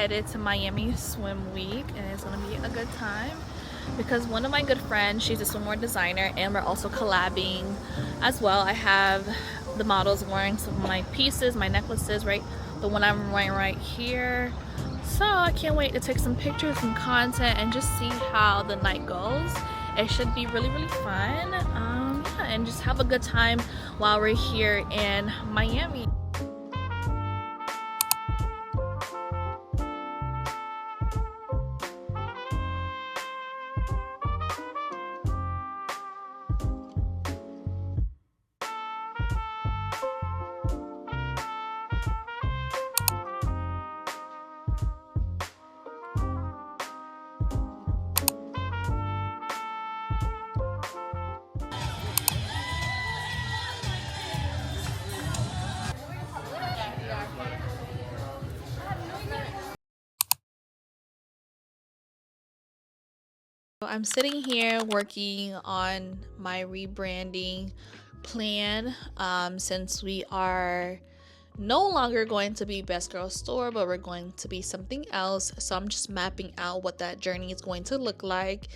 headed to Miami Swim Week, and it's gonna be a good time because one of my good friends, she's a swimwear designer, and we're also collabing as well. I have the models wearing some of my pieces, my necklaces, right? The one I'm wearing right here. So I can't wait to take some pictures and content and just see how the night goes. It should be really fun. Yeah, and just have a good time while we're here in Miami. I'm sitting here working on my rebranding plan since we are no longer going to be Best Girl Store, but we're going to be something else. So I'm just mapping out what that journey is going to look like.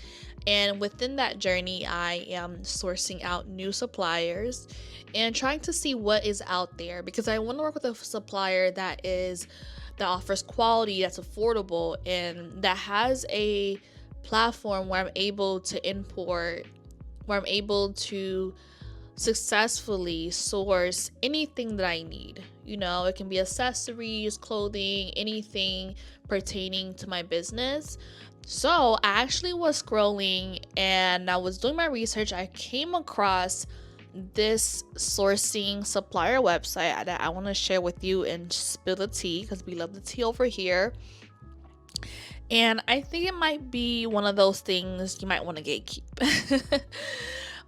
And within that journey, I am sourcing out new suppliers and trying to see what is out there, because I want to work with a supplier that offers quality, that's affordable, and that has a platform where I'm able to import, where I'm able to successfully source anything that I need. You know, it can be accessories, clothing, anything pertaining to my business. So I actually was scrolling and I was doing my research. I came across this sourcing supplier website that I want to share with you and spill the tea, because we love the tea over here. And I think it might be one of those things you might want to gatekeep.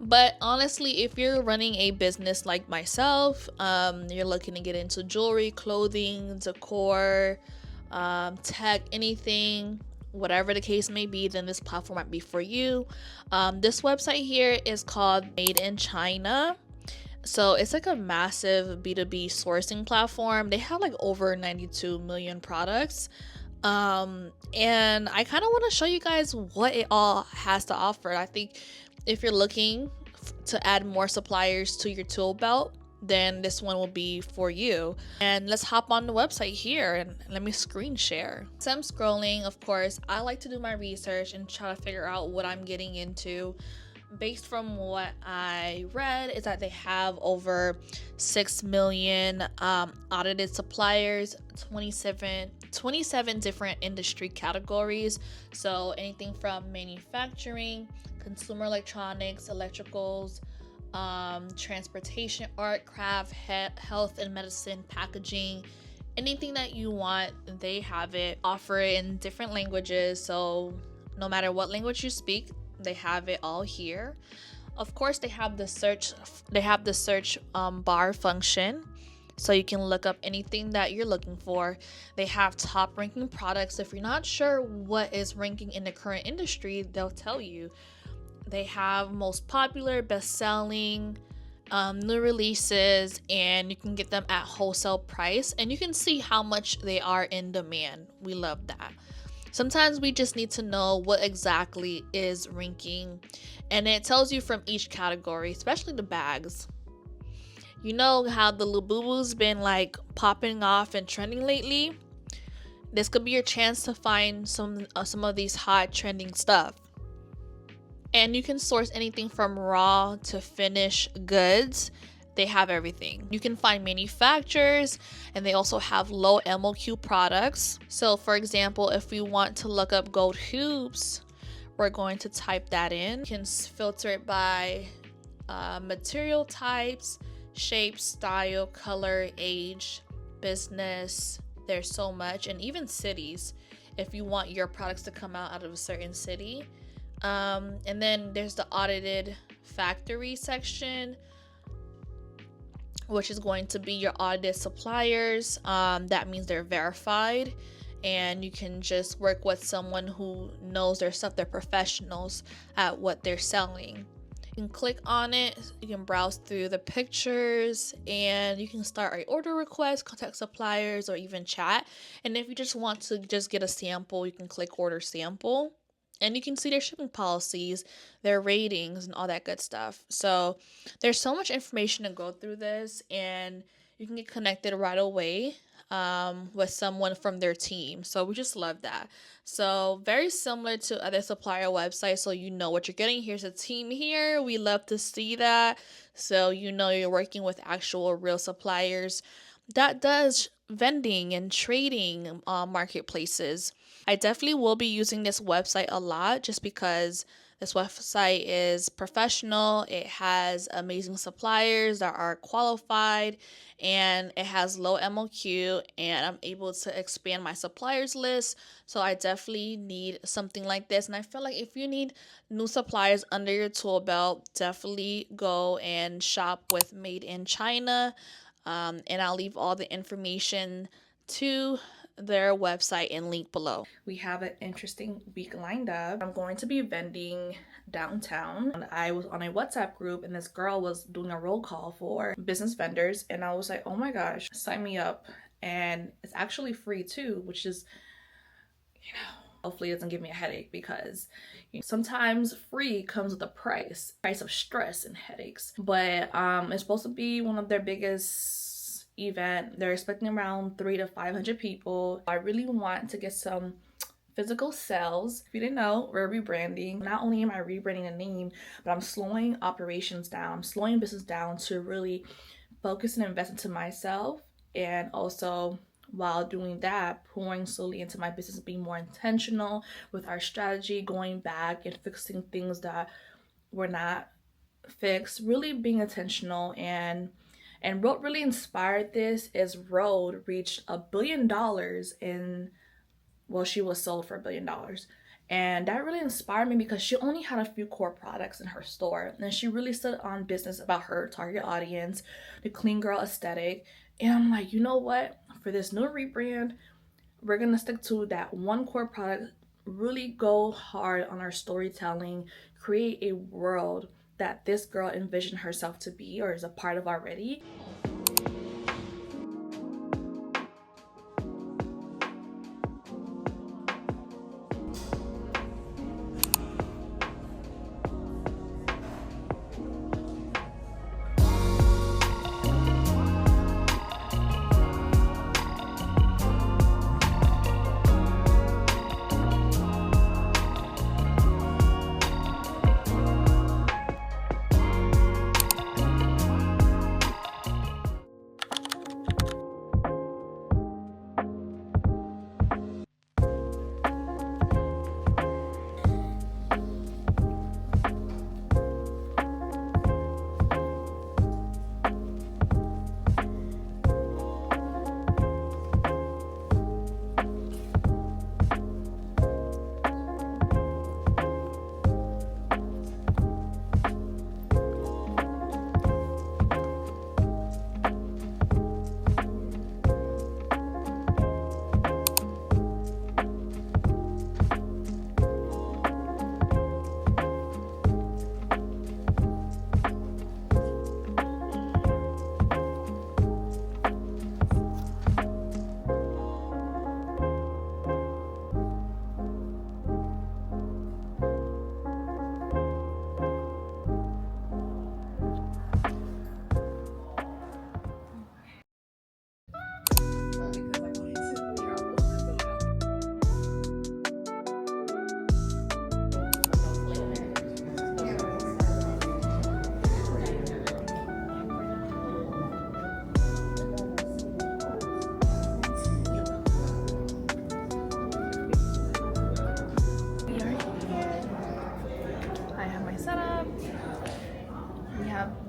But honestly, if you're running a business like myself, you're looking to get into jewelry, clothing, decor, tech, anything, whatever the case may be, then this platform might be for you. This website here is called Made in China. So it's like a massive B2B sourcing platform. They have like over 92 million products. And I kind of want to show you guys what it all has to offer. I think if you're looking to add more suppliers to your tool belt, then this one will be for you. And let's hop on the website here and let me screen share. So I'm scrolling, of course. I like to do my research and try to figure out what I'm getting into. Based from what I read is that they have over 6 million audited suppliers, 27 different industry categories. So anything from manufacturing, consumer electronics, electricals, transportation, art, craft, health and medicine, packaging, anything that you want, they have it. Offer it in different languages, so no matter what language you speak, they have it all here. Of course, they have the search bar function, so you can look up anything that you're looking for. They have top ranking products. If you're not sure what is ranking in the current industry, they'll tell you. They have most popular, best-selling, new releases, and you can get them at wholesale price, and you can see how much they are in demand. We love that. Sometimes we just need to know what exactly is ranking, and it tells you from each category, especially the bags. You know how the Labubu's been like popping off and trending lately? This could be your chance to find some of these hot trending stuff. And you can source anything from raw to finished goods. They have everything. You can find manufacturers, and they also have low MOQ products. So for example, if we want to look up gold hoops, we're going to type that in. You can filter it by material types, shape, style, color, age, business. There's so much, and even cities if you want your products to come out of a certain city. And then there's the audited factory section, which is going to be your audited suppliers. That means they're verified, and you can just work with someone who knows their stuff. They're professionals at what they're selling. You can click on it, you can browse through the pictures, and you can start a order request, contact suppliers, or even chat. And if you just want to just get a sample, you can click order sample. And you can see their shipping policies, their ratings, and all that good stuff. So there's so much information to go through this, and you can get connected right away with someone from their team. So we just love that. So very similar to other supplier websites. So you know what you're getting. Here's a team here. We love to see that. So you know you're working with actual real suppliers that does vending and trading marketplaces. I definitely will be using this website a lot just because this website is professional. It has amazing suppliers that are qualified, and it has low MOQ, and I'm able to expand my suppliers list. So I definitely need something like this. And I feel like if you need new suppliers under your tool belt, definitely go and shop with Made in China. And I'll leave all the information to their website and link below. We have an interesting week lined up. I'm going to be vending downtown. I was on a WhatsApp group and this girl was doing a roll call for business vendors, and I was like, oh my gosh, sign me up. And it's actually free too, which is, you know, hopefully it doesn't give me a headache, because sometimes free comes with a price of stress and headaches. But it's supposed to be one of their biggest event. They're expecting around 300 to 500 people. I really want to get some physical sales. If you didn't know, we're rebranding. Not only am I rebranding the name, but I'm slowing operations down. I'm slowing business down to really focus and invest into myself, and also while doing that, pouring slowly into my business, being more intentional with our strategy, going back and fixing things that were not fixed, really being intentional. And what really inspired this is Rode reached $1 billion in, well, she was sold for $1 billion. And that really inspired me because she only had a few core products in her store. And she really stood on business about her target audience, the clean girl aesthetic. And I'm like, you know what? For this new rebrand, we're going to stick to that one core product, really go hard on our storytelling, create a world that this girl envisioned herself to be or is a part of already.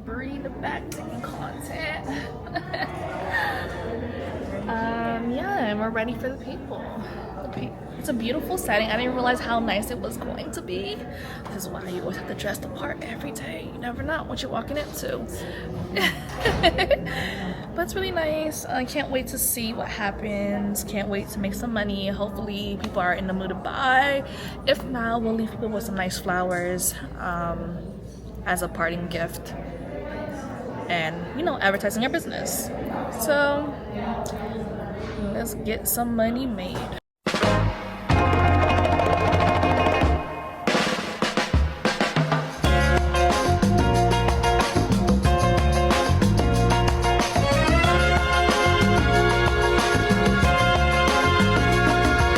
Birdie in the back taking content. Yeah, and we're ready for the people. It's a beautiful setting. I didn't realize how nice it was going to be. This is why you always have to dress the part every day. You never know what you're walking into. But it's really nice. I can't wait to see what happens. Can't wait to make some money. Hopefully people are in the mood to buy. If not, we'll leave people with some nice flowers. as a parting gift and, you know, advertising your business. So let's get some money made.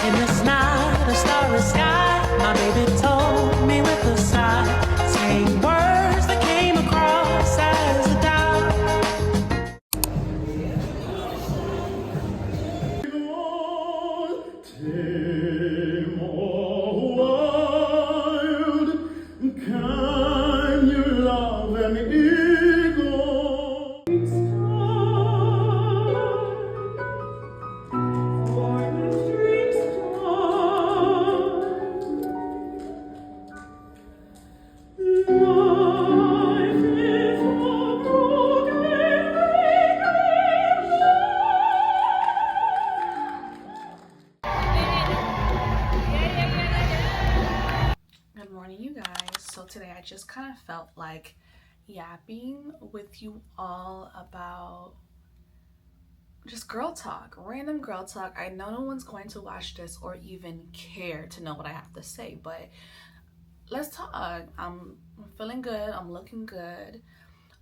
In this night, a starry sky, my baby told me with a sigh, saying words that came across as a doubt. Can you love an eagle? Good morning, you guys. So today I just kind of felt like yapping with you all about just girl talk, random girl talk. I know no one's going to watch this or even care to know what I have to say, but let's talk. I'm feeling good. I'm looking good.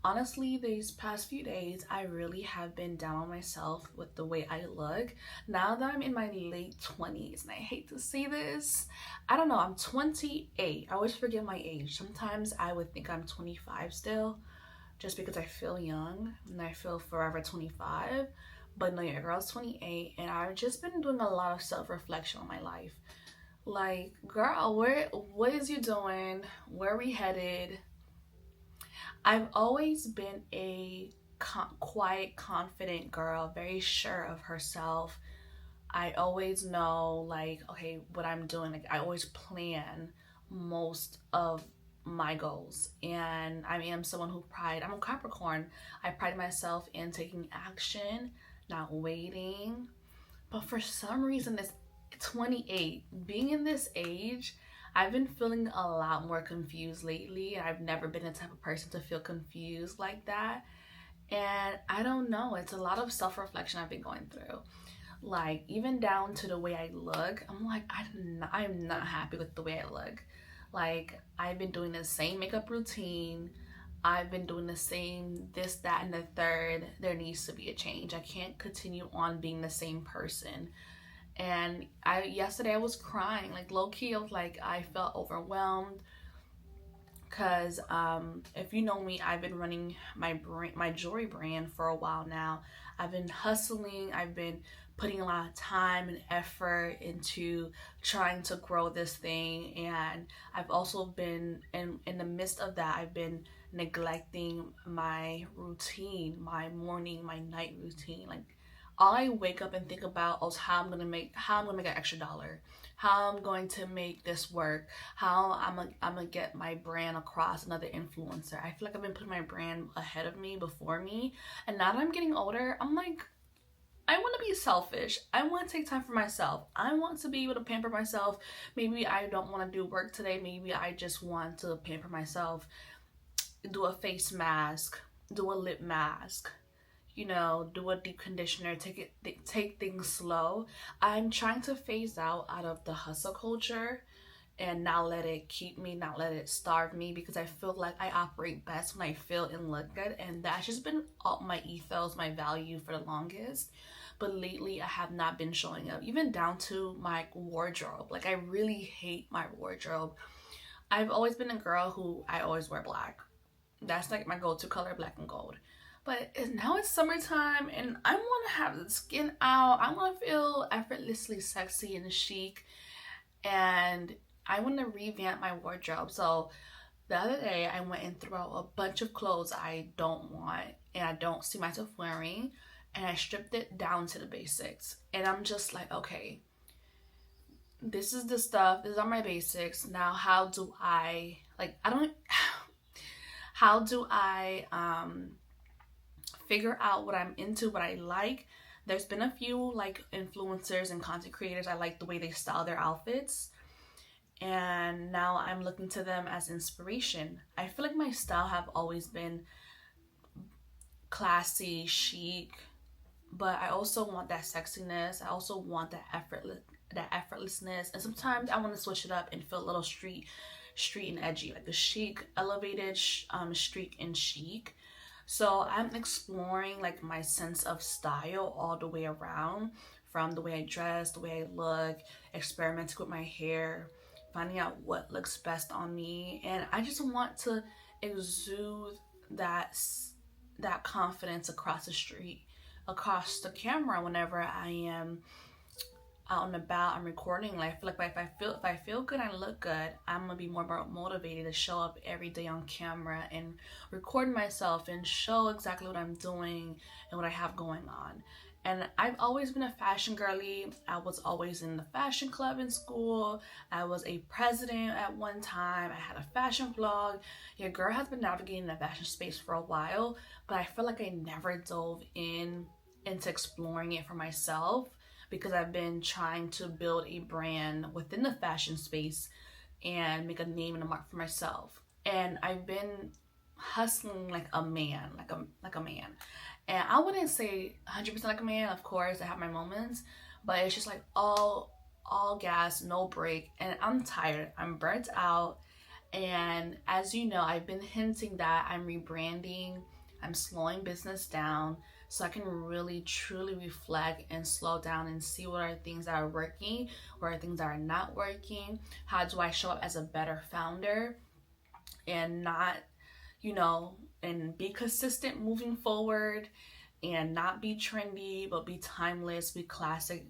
Honestly, these past few days, I really have been down on myself with the way I look. Now that I'm in my late 20s, and I hate to say this, I don't know, I'm 28. I always forget my age. Sometimes I would think I'm 25 still, just because I feel young and I feel forever 25. But no, your girl's 28, and I've just been doing a lot of self-reflection on my life. Like, girl, what is you doing? Where are we headed? I've always been a quiet, confident girl, very sure of herself. I always know, like, okay, what I'm doing. Like, I always plan most of my goals. And I am someone I'm a Capricorn. I pride myself in taking action, not waiting. But for some reason, this 28, being in this age, I've been feeling a lot more confused lately. I've never been the type of person to feel confused like that. And I don't know, it's a lot of self-reflection I've been going through. Like, even down to the way I look, I'm like, I'm not happy with the way I look. Like, I've been doing the same makeup routine. I've been doing the same this, that, and the third. There needs to be a change. I can't continue on being the same person. And yesterday I was crying, like low key. I was like, I felt overwhelmed because if you know me, I've been running my jewelry brand for a while now. I've been hustling. I've been putting a lot of time and effort into trying to grow this thing, and I've also been in the midst of that, I've been neglecting my routine, my morning, my night routine. Like, all I wake up and think about is how I'm gonna make an extra dollar, how I'm going to make this work, how I'm gonna get my brand across another influencer. I feel like I've been putting my brand ahead of me, before me, and now that I'm getting older, I'm like, I want to be selfish. I want to take time for myself. I want to be able to pamper myself. Maybe I don't want to do work today. Maybe I just want to pamper myself, do a face mask, do a lip mask, you know, do a deep conditioner, take things slow. I'm trying to phase out of the hustle culture and not let it keep me, not let it starve me, because I feel like I operate best when I feel and look good, and that's just been all my ethos, my value for the longest. But lately I have not been showing up, even down to my wardrobe. Like, I really hate my wardrobe. I've always been a girl who I always wear black. That's like my go-to color, black and gold. But now it's summertime and I want to have the skin out. I want to feel effortlessly sexy and chic, and I want to revamp my wardrobe. So the other day I went and threw out a bunch of clothes I don't want and I don't see myself wearing, and I stripped it down to the basics. And I'm just like, okay, this is the stuff, these are my basics. Now how do I, like, I don't how do I figure out what I'm into, what I like? There's been a few like influencers and content creators, I like the way they style their outfits, and now I'm looking to them as inspiration. I feel like my style have always been classy, chic, but I also want that sexiness. I also want that effortlessness, and sometimes I want to switch it up and feel a little street and edgy, like a chic, elevated, streak and chic. So I'm exploring like my sense of style all the way around, from the way I dress, the way I look, experimenting with my hair, finding out what looks best on me, and I just want to exude that that confidence across the street, across the camera whenever I am out and about, I'm recording. Like, I feel like if I feel good, I look good, I'm gonna be more motivated to show up every day on camera and record myself and show exactly what I'm doing and what I have going on. And I've always been a fashion girly. I was always in the fashion club in school. I was a president at one time. I had a fashion blog. Your girl has been navigating the fashion space for a while, but I feel like I never dove into exploring it for myself, because I've been trying to build a brand within the fashion space and make a name and a mark for myself. And I've been hustling like a man, like a man. And I wouldn't say 100% like a man, of course, I have my moments, but it's just like all gas, no break, and I'm tired. I'm burnt out. And as you know, I've been hinting that I'm rebranding, I'm slowing business down so I can really truly reflect and slow down and see what are things that are working, what are things that are not working, how do I show up as a better founder and not, and be consistent moving forward, and not be trendy but be timeless, be classic,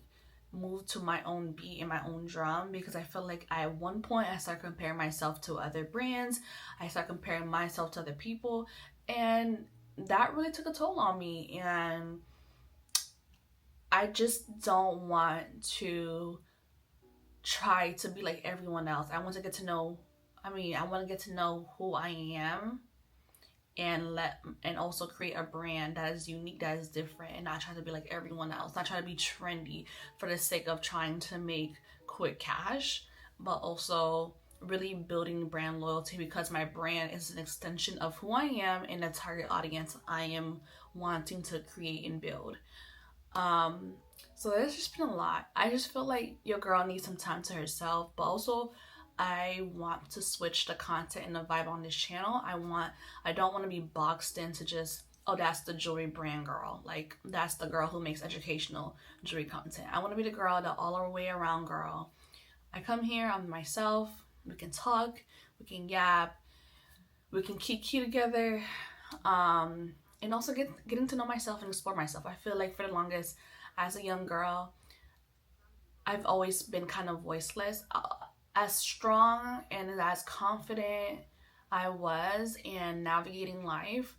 move to my own beat and my own drum. Because I feel like at one point I started comparing myself to other brands, I started comparing myself to other people, and that really took a toll on me. And I just don't want to try to be like everyone else. I want to get to know, I want to get to know who I am, and also create a brand that is unique, that is different, and not try to be like everyone else, not try to be trendy for the sake of trying to make quick cash, but also really building brand loyalty, because my brand is an extension of who I am and the target audience I am wanting to create and build. So there's just been a lot. I just feel like your girl needs some time to herself, but also I want to switch the content and the vibe on this channel. I don't want to be boxed into just, oh, that's the jewelry brand girl. Like, that's the girl who makes educational jewelry content. I want to be the girl, the all the way around girl. I come here, I'm myself. We can talk, we can yap, we can kiki together, and also getting to know myself and explore myself. I feel like for the longest, as a young girl, I've always been kind of voiceless. As strong and as confident I was in navigating life,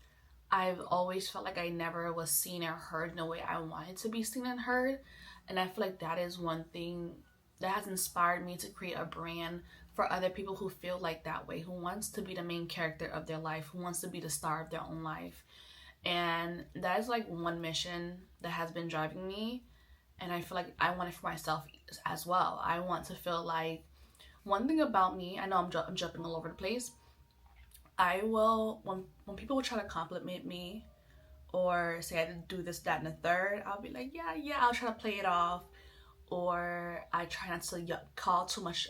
I've always felt like I never was seen or heard in the way I wanted to be seen and heard. And I feel like that is one thing that has inspired me to create a brand for other people who feel like that way, who wants to be the main character of their life, who wants to be the star of their own life. And that is like one mission that has been driving me. And I feel like I want it for myself as well. I want to feel like, one thing about me, I know I'm jumping all over the place, I will, when people will try to compliment me or say I didn't do this, that, and the third, I'll be like, yeah, I'll try to play it off. Or I try not to call too much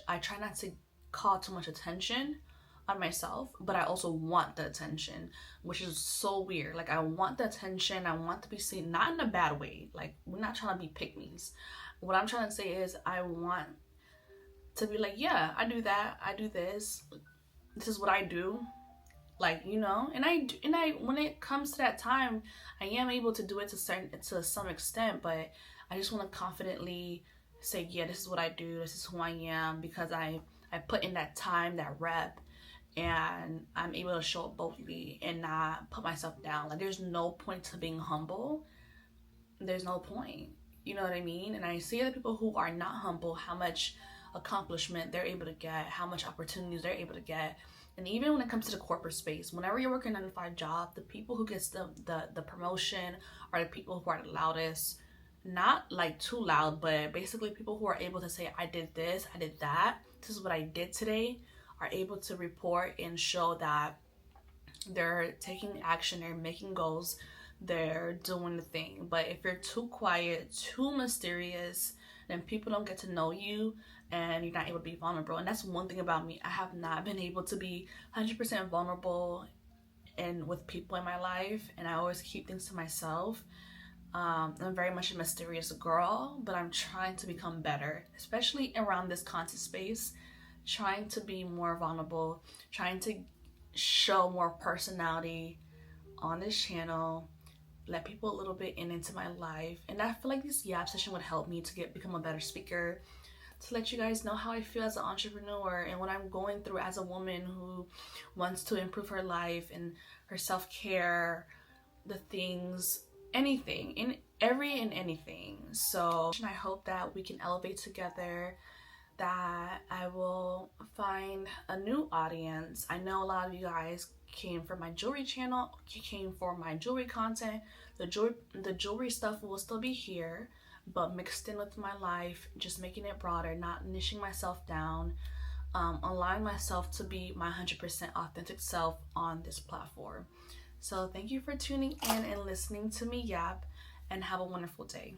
attention on myself, but I also want the attention, which is so weird. Like, I want the attention, I want to be seen, not in a bad way. Like, we're not trying to be pick me's. What I'm trying to say is I want to be like, yeah, I do that, I do this is what I do, like, and I when it comes to that time, I am able to do it to some extent, but I just want to confidently say, yeah, this is what I do, this is who I am, because I put in that time, that rep, and I'm able to show up boldly and not put myself down. Like, there's no point to being humble. There's no point, you know what I mean? And I see other people who are not humble, how much accomplishment they're able to get, how much opportunities they're able to get. And even when it comes to the corporate space, whenever you're working a 9-to-5 job, the people who gets the promotion are the people who are the loudest, not like too loud, but basically people who are able to say, I did this, I did that, this is what I did today, are able to report and show that they're taking action, they're making goals, they're doing the thing. But if you're too quiet, too mysterious, then people don't get to know you and you're not able to be vulnerable. And that's one thing about me. I have not been able to be 100% vulnerable and with people in my life, and I always keep things to myself. I'm very much a mysterious girl, but I'm trying to become better, especially around this content space, trying to be more vulnerable, trying to show more personality on this channel, let people a little bit into my life. And I feel like this Yap session would help me to become a better speaker, to let you guys know how I feel as an entrepreneur and what I'm going through as a woman who wants to improve her life and her self-care, the things, anything, in every and anything. So I hope that we can elevate together, that I will find a new audience. I know a lot of you guys came from my jewelry channel, came for my jewelry content. The jewelry stuff will still be here, but mixed in with my life, just making it broader, not niching myself down, allowing myself to be my 100% authentic self on this platform. So thank you for tuning in and listening to me yap, and have a wonderful day.